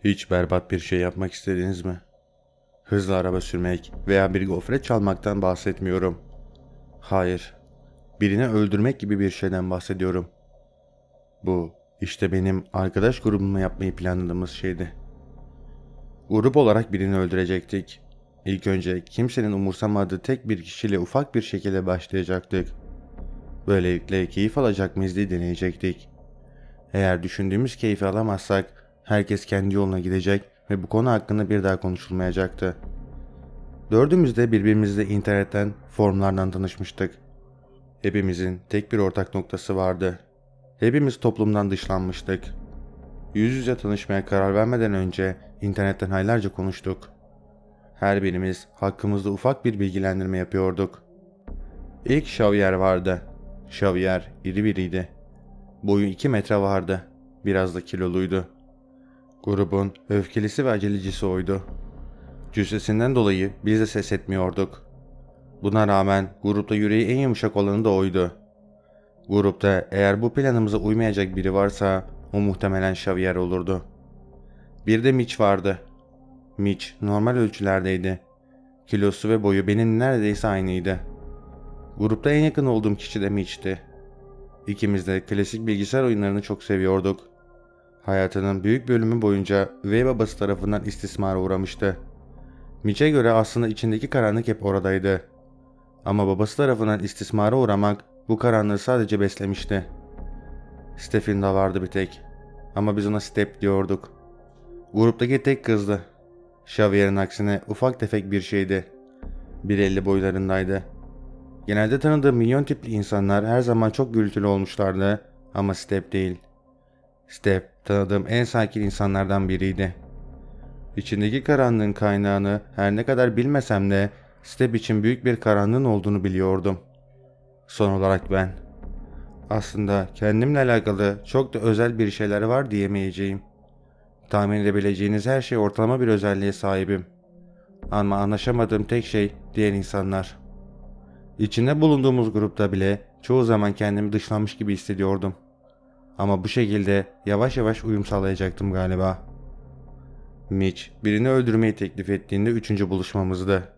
Hiç berbat bir şey yapmak istediniz mi? Hızlı araba sürmek veya bir gofret çalmaktan bahsetmiyorum. Hayır, birini öldürmek gibi bir şeyden bahsediyorum. Bu, işte benim arkadaş grubumla yapmayı planladığımız şeydi. Grup olarak birini öldürecektik. İlk önce kimsenin umursamadığı tek bir kişiyle ufak bir şekilde başlayacaktık. Böylelikle keyif alacak mıyız diye deneyecektik. Eğer düşündüğümüz keyfi alamazsak herkes kendi yoluna gidecek ve bu konu hakkında bir daha konuşulmayacaktı. Dördümüz de birbirimizle internetten, forumlardan tanışmıştık. Hepimizin tek bir ortak noktası vardı. Hepimiz toplumdan dışlanmıştık. Yüz yüze tanışmaya karar vermeden önce internetten aylarca konuştuk. Her birimiz hakkımızda ufak bir bilgilendirme yapıyorduk. İlk Xavier vardı. Xavier iri biriydi. Boyu 2 metre vardı. Biraz da kiloluydu. Grubun öfkelisi ve acelecisi oydu. Cüssesinden dolayı biz de ses etmiyorduk. Buna rağmen grupta yüreği en yumuşak olanı da oydu. Grupta eğer bu planımıza uymayacak biri varsa o muhtemelen Xavier olurdu. Bir de Mitch vardı. Mitch normal ölçülerdeydi. Kilosu ve boyu benim neredeyse aynıydı. Grupta en yakın olduğum kişi de Mitch'ti. İkimiz de klasik bilgisayar oyunlarını çok seviyorduk. Hayatının büyük bölümü boyunca üvey babası tarafından istismara uğramıştı. Mitch'e göre aslında içindeki karanlık hep oradaydı. Ama babası tarafından istismara uğramak bu karanlığı sadece beslemişti. Stephen de vardı bir tek. Ama biz ona Step diyorduk. Gruptaki tek kızdı. Xavier'in aksine ufak tefek bir şeydi. 1.50 boylarındaydı. Genelde tanıdığım milyon tipli insanlar her zaman çok gürültülü olmuşlardı ama Step değil. Step tanıdığım en sakin insanlardan biriydi. İçindeki karanlığın kaynağını her ne kadar bilmesem de Step için büyük bir karanlığın olduğunu biliyordum. Son olarak ben. Aslında kendimle alakalı çok da özel bir şeyler var diyemeyeceğim. Tahmin edebileceğiniz her şey ortalama bir özelliğe sahibim. Ama anlaşamadığım tek şey diğer insanlar. İçinde bulunduğumuz grupta bile çoğu zaman kendimi dışlanmış gibi hissediyordum. Ama bu şekilde yavaş yavaş uyum sağlayacaktım galiba. Mitch birini öldürmeyi teklif ettiğinde üçüncü buluşmamızdı.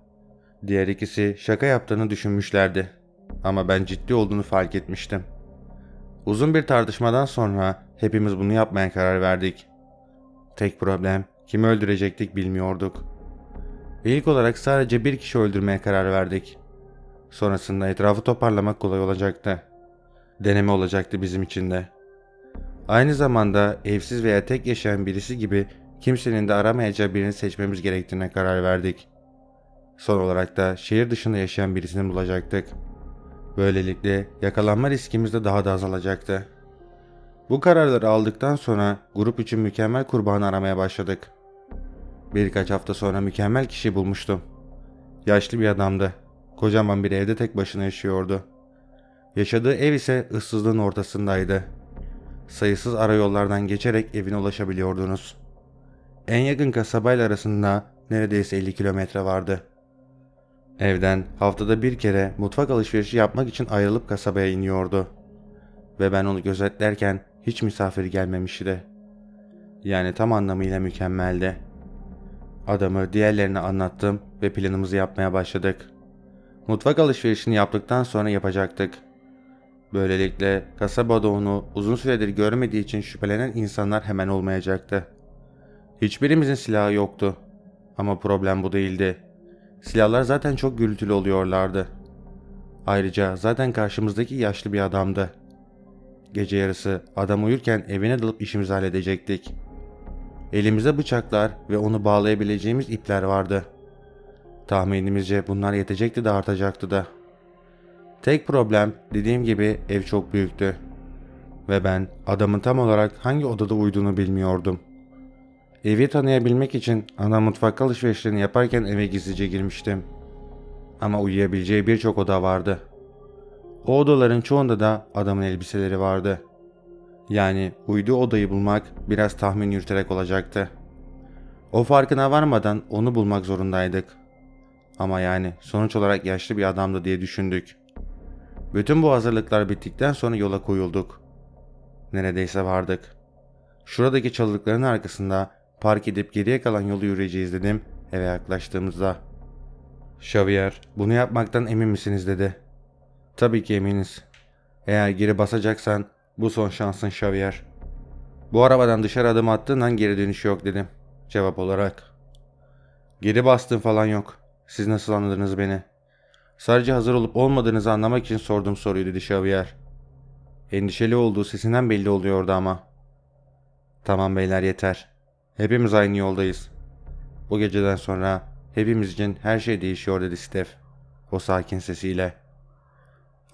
Diğer ikisi şaka yaptığını düşünmüşlerdi. Ama ben ciddi olduğunu fark etmiştim. Uzun bir tartışmadan sonra hepimiz bunu yapmaya karar verdik. Tek problem kimi öldürecektik bilmiyorduk. İlk olarak sadece bir kişi öldürmeye karar verdik. Sonrasında etrafı toparlamak kolay olacaktı. Deneme olacaktı bizim için de. Aynı zamanda evsiz veya tek yaşayan birisi gibi kimsenin de aramayacağı birini seçmemiz gerektiğine karar verdik. Son olarak da şehir dışında yaşayan birisini bulacaktık. Böylelikle yakalanma riskimiz de daha da azalacaktı. Bu kararları aldıktan sonra grup için mükemmel kurbanı aramaya başladık. Birkaç hafta sonra mükemmel kişiyi bulmuştum. Yaşlı bir adamdı. Kocaman bir evde tek başına yaşıyordu. Yaşadığı ev ise ıssızlığın ortasındaydı. Sayısız arayollardan geçerek evine ulaşabiliyordunuz. En yakın kasabayla arasında neredeyse 50 kilometre vardı. Evden haftada bir kere mutfak alışverişi yapmak için ayrılıp kasabaya iniyordu. Ve ben onu gözetlerken hiç misafir gelmemişti. Yani tam anlamıyla mükemmeldi. Adamı diğerlerine anlattım ve planımızı yapmaya başladık. Mutfak alışverişini yaptıktan sonra yapacaktık. Böylelikle kasabada onu uzun süredir görmediği için şüphelenen insanlar hemen olmayacaktı. Hiçbirimizin silahı yoktu. Ama problem bu değildi. Silahlar zaten çok gürültülü oluyorlardı. Ayrıca zaten karşımızdaki yaşlı bir adamdı. Gece yarısı adam uyurken evine dalıp işimizi halledecektik. Elimizde bıçaklar ve onu bağlayabileceğimiz ipler vardı. Tahminimizce bunlar yetecekti de artacaktı da. Tek problem dediğim gibi ev çok büyüktü. Ve ben adamın tam olarak hangi odada uyuduğunu bilmiyordum. Evi tanıyabilmek için ana mutfak alışverişlerini yaparken eve gizlice girmiştim. Ama uyuyabileceği birçok oda vardı. O odaların çoğunda da adamın elbiseleri vardı. Yani uyuduğu odayı bulmak biraz tahmin yürüterek olacaktı. O farkına varmadan onu bulmak zorundaydık. Ama yani sonuç olarak yaşlı bir adamdı diye düşündük. Bütün bu hazırlıklar bittikten sonra yola koyulduk. Neredeyse vardık. Şuradaki çalılıkların arkasında Park edip geriye kalan yolu yürüyeceğiz dedim eve yaklaştığımızda. Xavier, bunu yapmaktan emin misiniz dedi. Tabii ki eminiz. Eğer geri basacaksan bu son şansın Xavier. Bu arabadan dışarı adım attığın an geri dönüşü yok dedim cevap olarak. Geri bastığım falan yok. Siz nasıl anladınız beni? Sadece hazır olup olmadığınızı anlamak için sorduğum soruyu dedi Xavier. Endişeli olduğu sesinden belli oluyordu ama. Tamam beyler yeter. Hepimiz aynı yoldayız. O geceden sonra hepimiz için her şey değişiyor dedi Steph. O sakin sesiyle.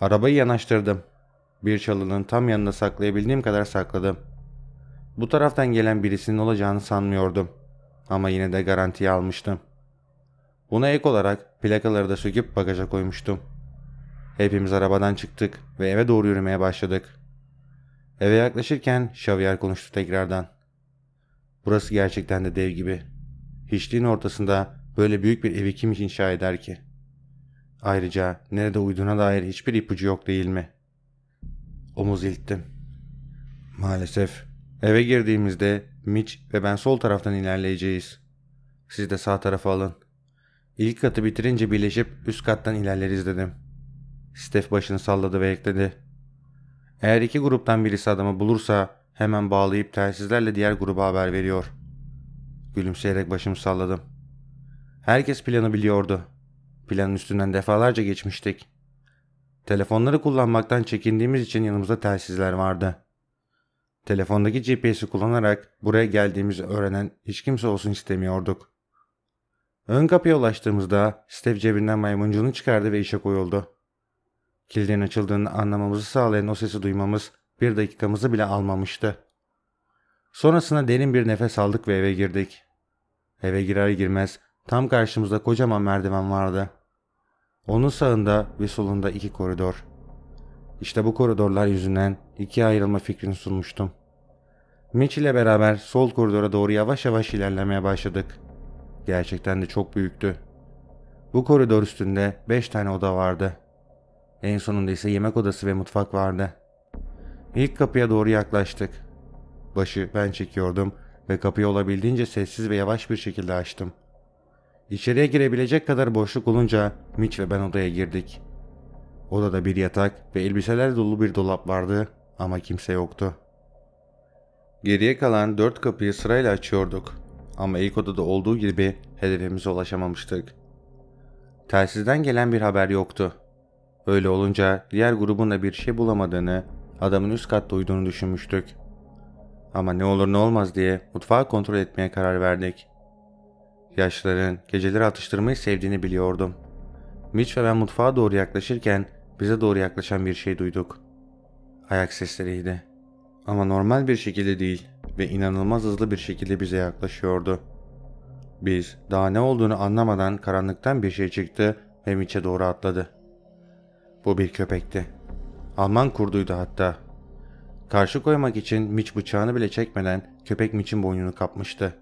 Arabayı yanaştırdım. Bir çalının tam yanında saklayabildiğim kadar sakladım. Bu taraftan gelen birisinin olacağını sanmıyordum. Ama yine de garantiye almıştım. Buna ek olarak plakaları da söküp bagaja koymuştum. Hepimiz arabadan çıktık ve eve doğru yürümeye başladık. Eve yaklaşırken Xavier konuştu tekrardan. Burası gerçekten de dev gibi. Hiçliğin ortasında böyle büyük bir evi kim inşa eder ki? Ayrıca nerede uyuduğuna dair hiçbir ipucu yok değil mi? Omuz ilttim. Maalesef. Eve girdiğimizde Mitch ve ben sol taraftan ilerleyeceğiz. Siz de sağ tarafa alın. İlk katı bitirince birleşip üst kattan ilerleriz dedim. Steph başını salladı ve ekledi. Eğer iki gruptan birisi adamı bulursa hemen bağlayıp telsizlerle diğer gruba haber veriyor. Gülümseyerek başımı salladım. Herkes planı biliyordu. Planın üstünden defalarca geçmiştik. Telefonları kullanmaktan çekindiğimiz için yanımızda telsizler vardı. Telefondaki GPS'i kullanarak buraya geldiğimizi öğrenen hiç kimse olsun istemiyorduk. Ön kapıya ulaştığımızda Steph cebinden maymuncuğunu çıkardı ve işe koyuldu. Kilidin açıldığını anlamamızı sağlayan o sesi duymamız bir dakikamızı bile almamıştı. Sonrasında derin bir nefes aldık ve eve girdik. Eve girer girmez tam karşımızda kocaman merdiven vardı. Onun sağında ve solunda iki koridor. İşte bu koridorlar yüzünden ikiye ayrılma fikrini sunmuştum. Mitch ile beraber sol koridora doğru yavaş yavaş ilerlemeye başladık. Gerçekten de çok büyüktü. Bu koridor üstünde 5 tane oda vardı. En sonunda ise yemek odası ve mutfak vardı. İlk kapıya doğru yaklaştık. Başı ben çekiyordum ve kapıyı olabildiğince sessiz ve yavaş bir şekilde açtım. İçeriye girebilecek kadar boşluk olunca Mitch ve ben odaya girdik. Odada bir yatak ve elbiseler dolu bir dolap vardı ama kimse yoktu. Geriye kalan 4 kapıyı sırayla açıyorduk ama ilk odada olduğu gibi hedefimize ulaşamamıştık. Telsizden gelen bir haber yoktu. Öyle olunca diğer grubun da bir şey bulamadığını, adamın üst katta uyuduğunu düşünmüştük. Ama ne olur ne olmaz diye mutfağı kontrol etmeye karar verdik. Yaşlıların geceleri atıştırmayı sevdiğini biliyordum. Mitch ve ben mutfağa doğru yaklaşırken bize doğru yaklaşan bir şey duyduk. Ayak sesleriydi. Ama normal bir şekilde değil ve inanılmaz hızlı bir şekilde bize yaklaşıyordu. Biz daha ne olduğunu anlamadan karanlıktan bir şey çıktı ve Mitch'e doğru atladı. Bu bir köpekti. Alman kurduydu hatta. Karşı koymak için Mitch bıçağını bile çekmeden köpek Mitch'in boynunu kapmıştı.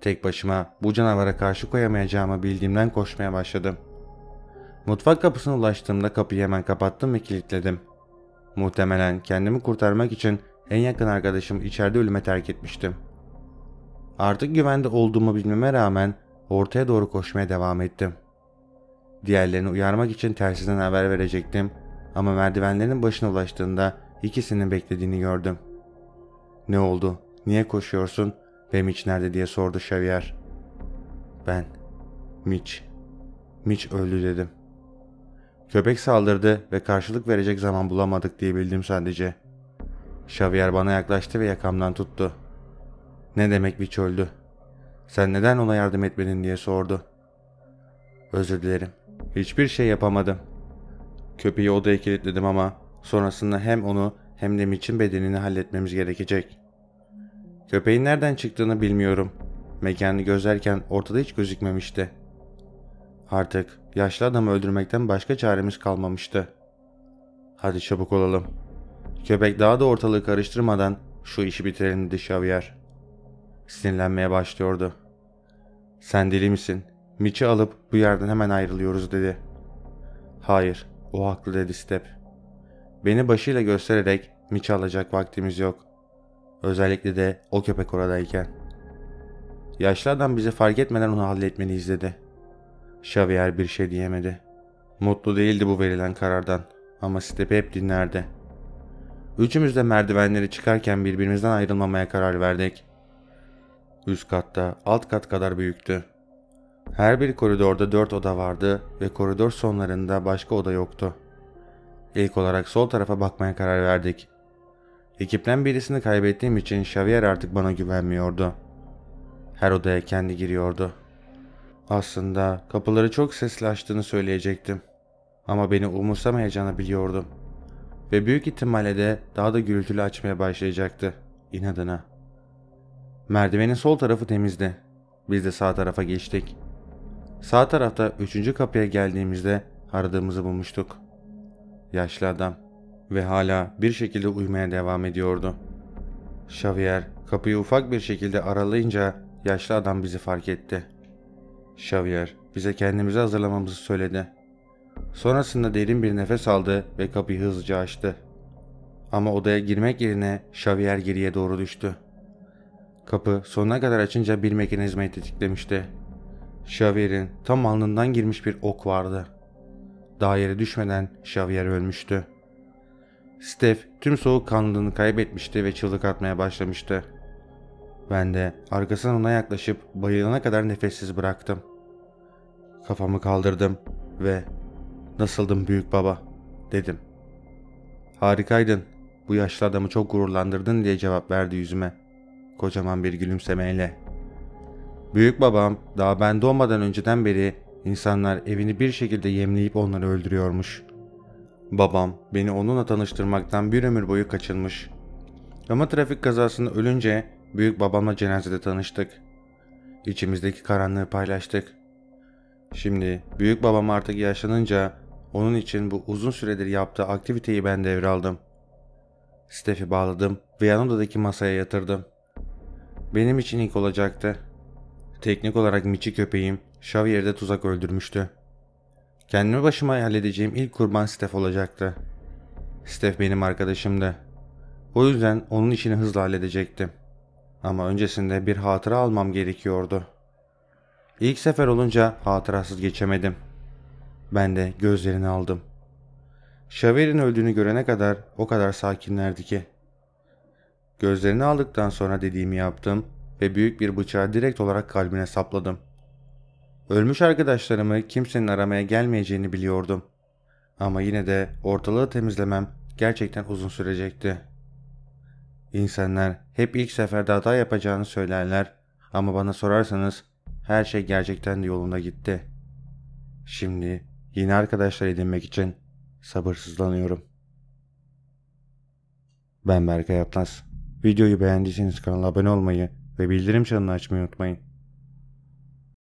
Tek başıma bu canavara karşı koyamayacağımı bildiğimden koşmaya başladım. Mutfak kapısına ulaştığımda kapıyı hemen kapattım ve kilitledim. Muhtemelen kendimi kurtarmak için en yakın arkadaşım içeride ölüme terk etmiştim. Artık güvende olduğumu bilmeme rağmen ortaya doğru koşmaya devam ettim. Diğerlerini uyarmak için telsizden haber verecektim ama merdivenlerin başına ulaştığında ikisinin beklediğini gördüm. "Ne oldu? Niye koşuyorsun? Ve Mitch nerede?" diye sordu Xavier. Ben, Mitch. Mitch öldü dedim. Köpek saldırdı ve karşılık verecek zaman bulamadık diyebildim sadece. Xavier bana yaklaştı ve yakamdan tuttu. "Ne demek Mitch öldü? Sen neden ona yardım etmedin?" diye sordu. "Özür dilerim. Hiçbir şey yapamadım. Köpeği odaya kilitledim ama sonrasında hem onu hem de Mitch'in bedenini halletmemiz gerekecek. Köpeğin nereden çıktığını bilmiyorum. Mekanı gözlerken ortada hiç gözükmemişti. Artık yaşlı adamı öldürmekten başka çaremiz kalmamıştı. Hadi çabuk olalım. Köpek daha da ortalığı karıştırmadan şu işi bitirelim" dedi Xavier. Sinirlenmeye başlıyordu. "Sen deli misin? Mitch'i alıp bu yerden hemen ayrılıyoruz" dedi. "Hayır, o haklı" dedi Steph. Beni başıyla göstererek "Mitch'i alacak vaktimiz yok. Özellikle de o köpek oradayken." Yaşlı adam bizi fark etmeden onu halletmeni izledi. Xavier bir şey diyemedi. Mutlu değildi bu verilen karardan ama Step'i hep dinlerdi. Üçümüz de merdivenleri çıkarken birbirimizden ayrılmamaya karar verdik. Üst katta alt kat kadar büyüktü. Her bir koridorda 4 oda vardı ve koridor sonlarında başka oda yoktu. İlk olarak sol tarafa bakmaya karar verdik. Ekipten birisini kaybettiğim için Xavier artık bana güvenmiyordu. Her odaya kendi giriyordu. Aslında kapıları çok sesli açtığını söyleyecektim. Ama beni umursamayacağını biliyordum. Ve büyük ihtimalle de daha da gürültülü açmaya başlayacaktı. İnadına. Merdivenin sol tarafı temizdi. Biz de sağ tarafa geçtik. Sağ tarafta 3. kapıya geldiğimizde aradığımızı bulmuştuk. Yaşlı adam. Ve hala bir şekilde uyumaya devam ediyordu. Xavier kapıyı ufak bir şekilde aralayınca yaşlı adam bizi fark etti. Xavier bize kendimizi hazırlamamızı söyledi. Sonrasında derin bir nefes aldı ve kapıyı hızlıca açtı. Ama odaya girmek yerine Xavier geriye doğru düştü. Kapı sonuna kadar açınca bir mekanizmayı tetiklemişti. Xavier'in tam alnından girmiş bir ok vardı. Daha yere düşmeden Xavier ölmüştü. Steph tüm soğukkanlılığını kaybetmişti ve çığlık atmaya başlamıştı. Ben de arkasından ona yaklaşıp bayılana kadar nefessiz bıraktım. Kafamı kaldırdım ve "Nasıldın büyük baba?" dedim. "Harikaydın. Bu yaşlı adamı çok gururlandırdın." diye cevap verdi yüzüme. Kocaman bir gülümsemeyle. Büyük babam daha ben doğmadan önceden beri insanlar evini bir şekilde yemleyip onları öldürüyormuş. Babam beni onunla tanıştırmaktan bir ömür boyu kaçınmış. Ama trafik kazasında ölünce büyük babamla cenazede tanıştık. İçimizdeki karanlığı paylaştık. Şimdi büyük babam artık yaşlanınca onun için bu uzun süredir yaptığı aktiviteyi ben devraldım. Steph'i bağladım ve yan odadaki masaya yatırdım. Benim için ilk olacaktı. Teknik olarak Michi köpeğim Xavier'de tuzak öldürmüştü. Kendimi başıma halledeceğim ilk kurban Steph olacaktı. Steph benim arkadaşımdı. O yüzden onun işini hızla halledecektim. Ama öncesinde bir hatıra almam gerekiyordu. İlk sefer olunca hatırasız geçemedim. Ben de gözlerini aldım. Xavier'in öldüğünü görene kadar o kadar sakinlerdi ki. Gözlerini aldıktan sonra dediğimi yaptım ve büyük bir bıçağı direkt olarak kalbine sapladım. Ölmüş arkadaşlarımı kimsenin aramaya gelmeyeceğini biliyordum. Ama yine de ortalığı temizlemem gerçekten uzun sürecekti. İnsanlar hep ilk seferde hata yapacağını söylerler ama bana sorarsanız her şey gerçekten de yolunda gitti. Şimdi yeni arkadaşlar edinmek için sabırsızlanıyorum. Ben Berkay Atlas. Videoyu beğendiyseniz kanala abone olmayı ve bildirim çanını açmayı unutmayın.